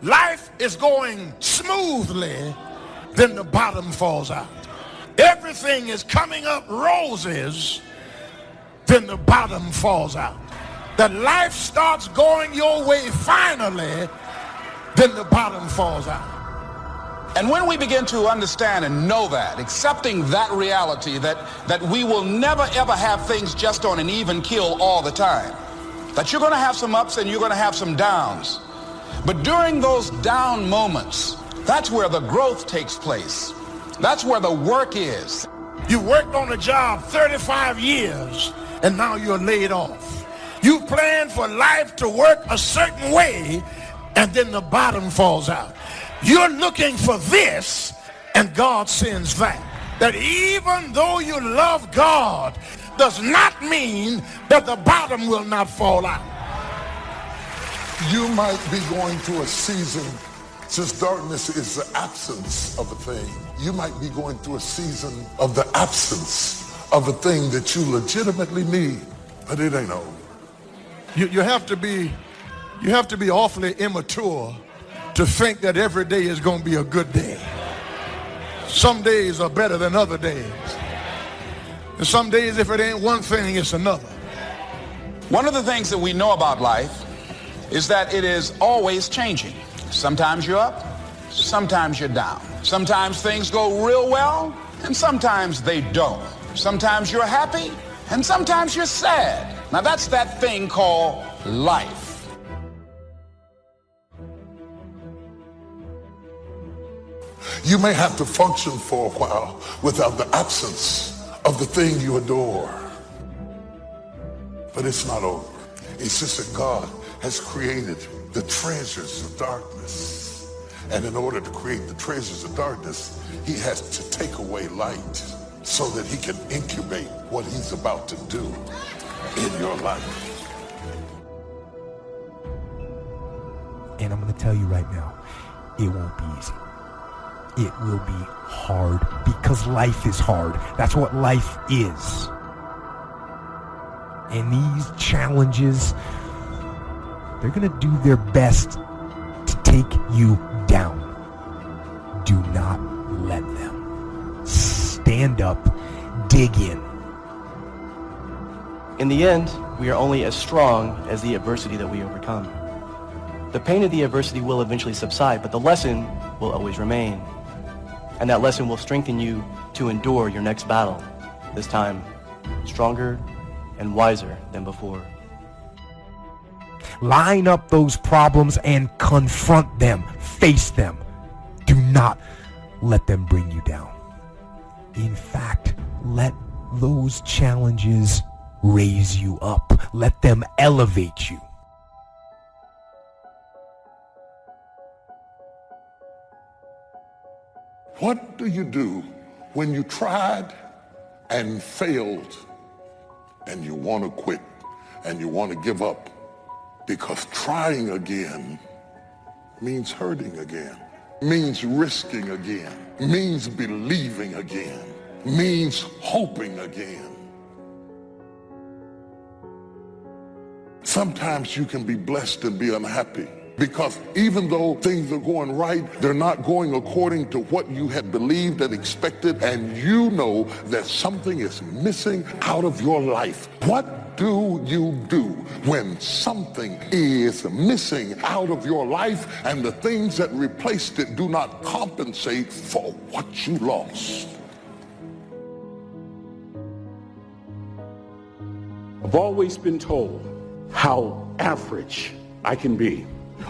life is going smoothly, then the bottom falls out. Everything is coming up roses, then the bottom falls out. That life starts going your way finally, then the bottom falls out. And when we begin to understand and know that, accepting that reality that we will never ever have things just on an even keel all the time, that you're going to have some ups and you're going to have some downs. But during those down moments, that's where the growth takes place. That's where the work is. You worked on a job 35 years and now you're laid off. You planned for life to work a certain way and then the bottom falls out. You're looking for this and God sends that. That even though you love God does not mean that the bottom will not fall out. You might be going through a season, since darkness is the absence of a thing. You might be going through a season of the absence of a thing that you legitimately need, but it ain't over. You have to be awfully immature to think that every day is going to be a good day. Some days are better than other days. And some days, if it ain't one thing, it's another. One of the things that we know about life is that it is always changing. Sometimes you're up, sometimes you're down. Sometimes things go real well, and sometimes they don't. Sometimes you're happy, and sometimes you're sad. Now that's that thing called life. You may have to function for a while without the absence of the thing you adore. But it's not over. It's just that God has created the treasures of darkness. And in order to create the treasures of darkness, he has to take away light so that he can incubate what he's about to do in your life. And I'm going to tell you right now, it won't be easy. It will be hard because life is hard. That's what life is. And these challenges, they're going to do their best to take you down. Do not let them. Stand up, dig in. In the end, we are only as strong as the adversity that we overcome. The pain of the adversity will eventually subside, but the lesson will always remain. And that lesson will strengthen you to endure your next battle, this time stronger and wiser than before. Line up those problems and confront them. Face them. Do not let them bring you down. In fact, let those challenges raise you up. Let them elevate you. What do you do when you tried and failed and you want to quit and you want to give up? Because trying again means hurting again, means risking again, means believing again, means hoping again. Sometimes you can be blessed and be unhappy. Because even though things are going right, they're not going according to what you had believed and expected, and you know that something is missing out of your life. What do you do when something is missing out of your life and the things that replaced it do not compensate for what you lost? I've always been told how average I can be.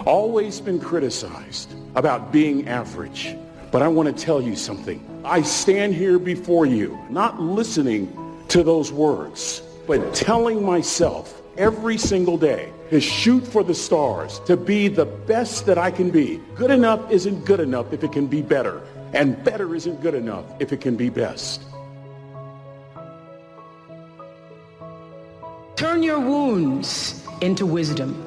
Always been criticized about being average. But I want to tell you something. I stand here before you, not listening to those words, but telling myself every single day to shoot for the stars, to be the best that I can be. Good enough isn't good enough if it can be better, and better isn't good enough if it can be best. Turn your wounds into wisdom.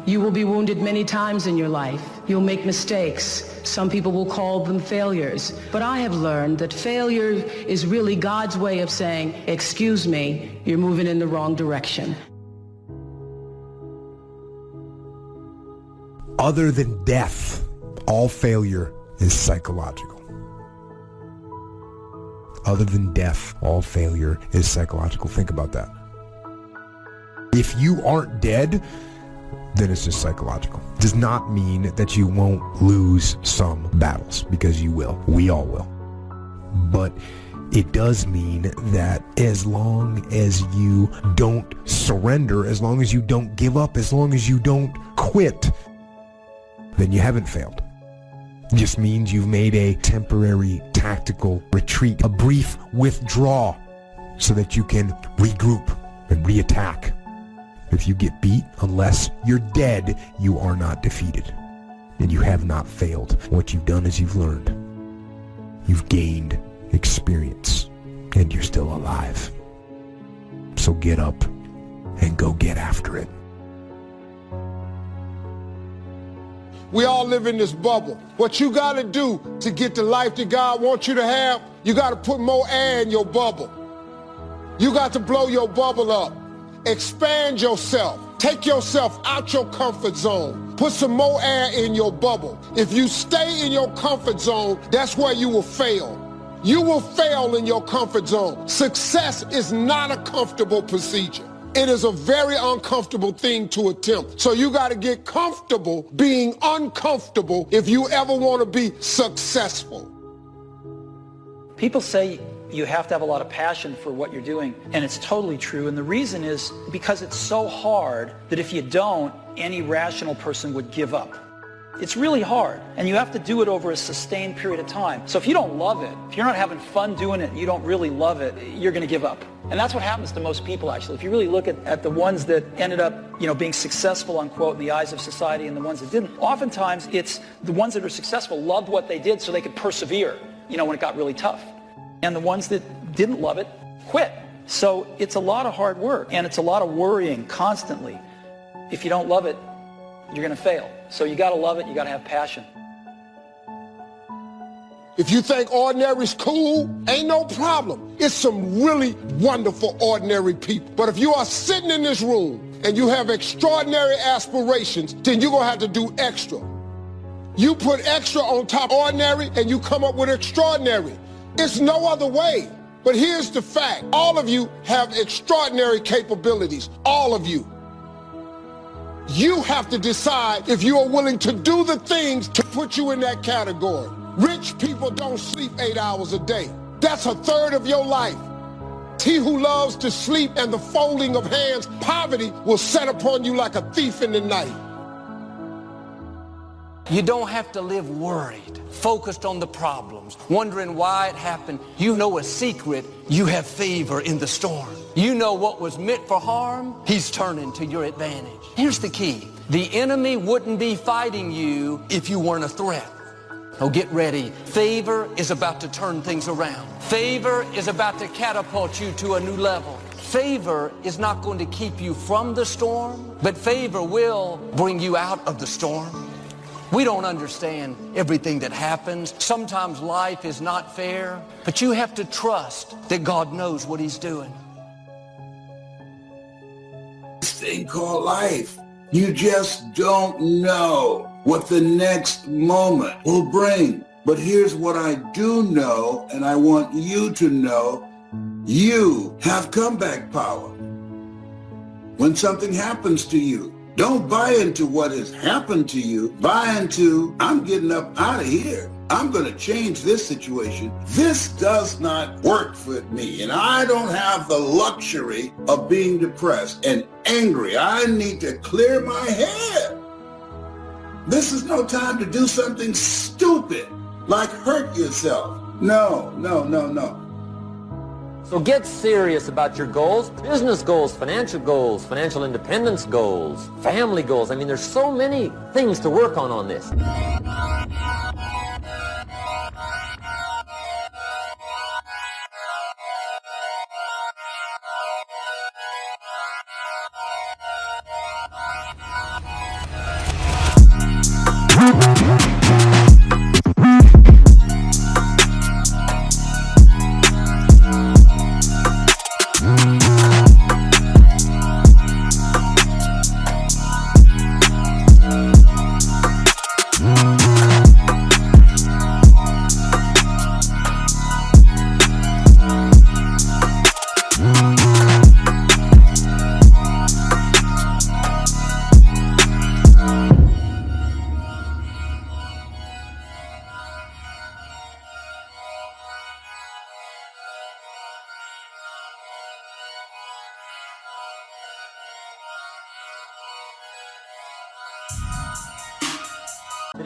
You will be wounded many times in your life. You'll make mistakes. Some people will call them failures. But I have learned that failure is really God's way of saying, excuse me, you're moving in the wrong direction. Other than death, all failure is psychological. Other than death, all failure is psychological. Think about that. If you aren't dead, then it's just psychological. It does not mean that you won't lose some battles, because you will. We all will. But it does mean that as long as you don't surrender, as long as you don't give up, as long as you don't quit, then you haven't failed. It just means you've made a temporary tactical retreat, a brief withdrawal, so that you can regroup and reattack. If you get beat, unless you're dead, you are not defeated. And you have not failed. What you've done is you've learned. You've gained experience. And you're still alive. So get up and go get after it. We all live in this bubble. What you got to do to get the life that God wants you to have, you got to put more air in your bubble. You got to blow your bubble up. Expand yourself. Take yourself out your comfort zone. Put some more air in your bubble. If you stay in your comfort zone, that's where you will fail. You will fail in your comfort zone. Success is not a comfortable procedure. It is a very uncomfortable thing to attempt. So you got to get comfortable being uncomfortable if you ever want to be successful. People say you have to have a lot of passion for what you're doing, and it's totally true. And the reason is because it's so hard that if you don't, any rational person would give up. It's really hard, and you have to do it over a sustained period of time. So if you don't love it, if you're not having fun doing it, and you don't really love it, you're going to give up. And that's what happens to most people, actually. If you really look at the ones that ended up, being successful, unquote, in the eyes of society, and the ones that didn't, oftentimes it's the ones that are successful loved what they did so they could persevere, when it got really tough. And the ones that didn't love it quit. So it's a lot of hard work, and it's a lot of worrying constantly. If you don't love it, you're going to fail. So you got to love it. You got to have passion. If you think ordinary's cool, ain't no problem. It's some really wonderful ordinary people. But if you are sitting in this room and you have extraordinary aspirations, then you're going to have to do extra. You put extra on top of ordinary and you come up with extraordinary. It's no other way. But here's the fact. All of you have extraordinary capabilities. All of you. You have to decide if you are willing to do the things to put you in that category. Rich people don't sleep 8 hours a day. That's a third of your life. He who loves to sleep and the folding of hands, poverty will set upon you like a thief in the night. You don't have to live worried, focused on the problems, wondering why it happened. You know a secret. You have favor in the storm. You know what was meant for harm, he's turning to your advantage. Here's the key. The enemy wouldn't be fighting you if you weren't a threat. Oh, get ready. Favor is about to turn things around. Favor is about to catapult you to a new level. Favor is not going to keep you from the storm, but favor will bring you out of the storm. We don't understand everything that happens. Sometimes life is not fair, but you have to trust that God knows what he's doing. This thing called life, you just don't know what the next moment will bring. But here's what I do know, and I want you to know, you have comeback power. When something happens to you, don't buy into what has happened to you. Buy into, I'm getting up out of here. I'm going to change this situation. This does not work for me, and I don't have the luxury of being depressed and angry. I need to clear my head. This is no time to do something stupid, like hurt yourself. No, no, no, no. So get serious about your goals, business goals, financial independence goals, family goals. I mean, there's so many things to work on this.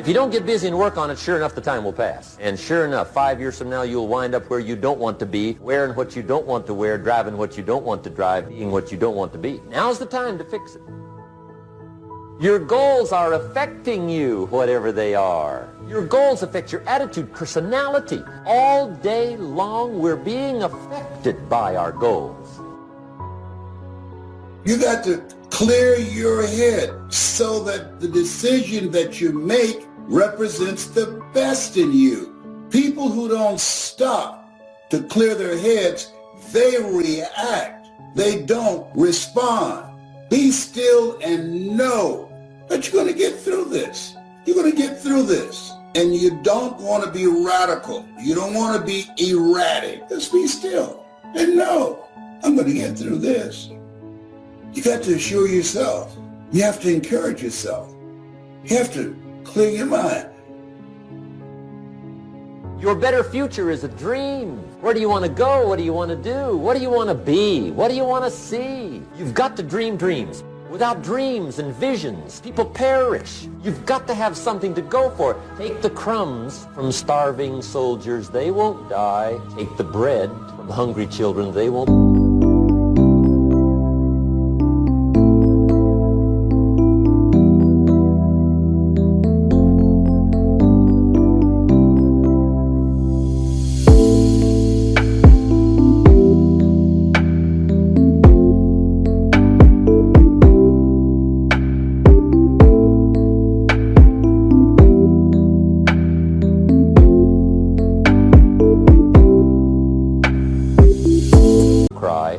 If you don't get busy and work on it, sure enough, the time will pass. And sure enough, 5 years from now, you'll wind up where you don't want to be, wearing what you don't want to wear, driving what you don't want to drive, being what you don't want to be. Now's the time to fix it. Your goals are affecting you, whatever they are. Your goals affect your attitude, personality. All day long, we're being affected by our goals. You got to clear your head so that the decision that you make represents the best in you. People who don't stop to clear their heads, they react. They don't respond. Be still and know that you're going to get through this. You're going to get through this. And you don't want to be radical. You don't want to be erratic. Just be still and know, I'm going to get through this. You got to assure yourself. You have to encourage yourself. You have to clear your mind. Your better future is a dream. Where do you want to go? What do you want to do? What do you want to be? What do you want to see? You've got to dream dreams. Without dreams and visions, people perish. You've got to have something to go for. Take the crumbs from starving soldiers, they won't die. Take the bread from hungry children, they won't.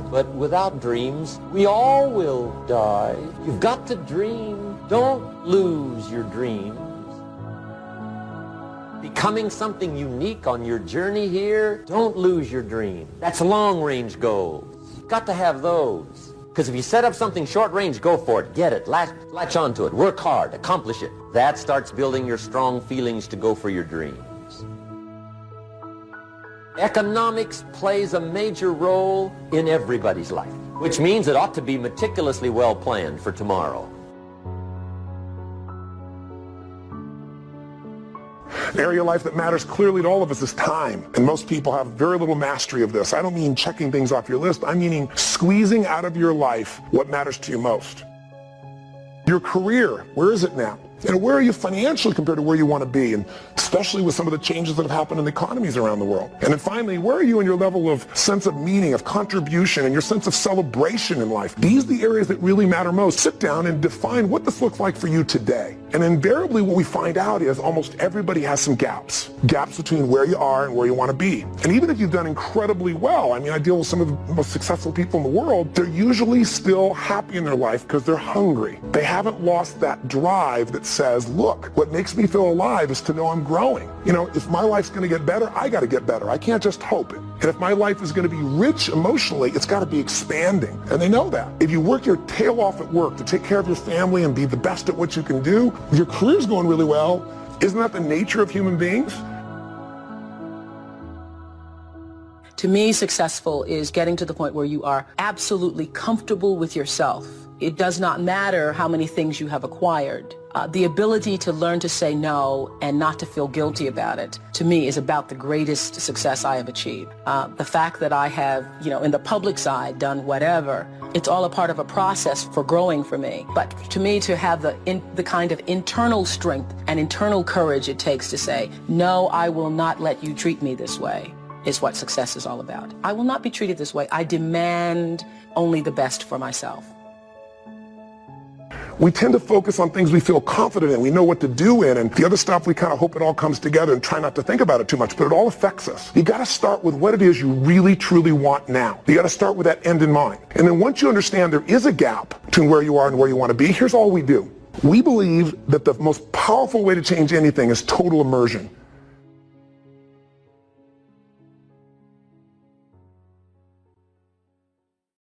But without dreams, we all will die. You've got to dream. Don't lose your dreams. Becoming something unique on your journey here, don't lose your dream. That's long-range goals. You've got to have those. Because if you set up something short-range, go for it. Get it. Latch onto it. Work hard. Accomplish it. That starts building your strong feelings to go for your dreams. Economics plays a major role in everybody's life, which means it ought to be meticulously well planned for tomorrow. An area of life that matters clearly to all of us is time. And most people have very little mastery of this. I don't mean checking things off your list. I'm meaning squeezing out of your life what matters to you most. Your career, where is it now? And where are you financially compared to where you want to be? And especially with some of the changes that have happened in the economies around the world. And then finally, where are you in your level of sense of meaning, of contribution, and your sense of celebration in life? These are the areas that really matter most. Sit down and define what this looks like for you today. And invariably what we find out is almost everybody has some gaps. Gaps between where you are and where you want to be. And even if you've done incredibly well, I mean, I deal with some of the most successful people in the world, they're usually still happy in their life because they're hungry. They haven't lost that drive that says, look, what makes me feel alive is to know I'm growing. You know, if my life's going to get better, I got to get better. I can't just hope it. And if my life is going to be rich emotionally, it's got to be expanding. And they know that. If you work your tail off at work to take care of your family and be the best at what you can do, if your career's going really well, isn't that the nature of human beings? To me, successful is getting to the point where you are absolutely comfortable with yourself. It does not matter how many things you have acquired. The ability to learn to say no and not to feel guilty about it, to me, is about the greatest success I have achieved. The fact that I have, in the public side, done whatever, it's all a part of a process for growing for me. But to me, to have the kind of internal strength and internal courage it takes to say, no, I will not let you treat me this way, is what success is all about. I will not be treated this way. I demand only the best for myself. We tend to focus on things we feel confident in, we know what to do in, and the other stuff we kind of hope it all comes together and try not to think about it too much, but it all affects us. You got to start with what it is you really, truly want now. You got to start with that end in mind. And then once you understand there is a gap between where you are and where you want to be, here's all we do. We believe that the most powerful way to change anything is total immersion.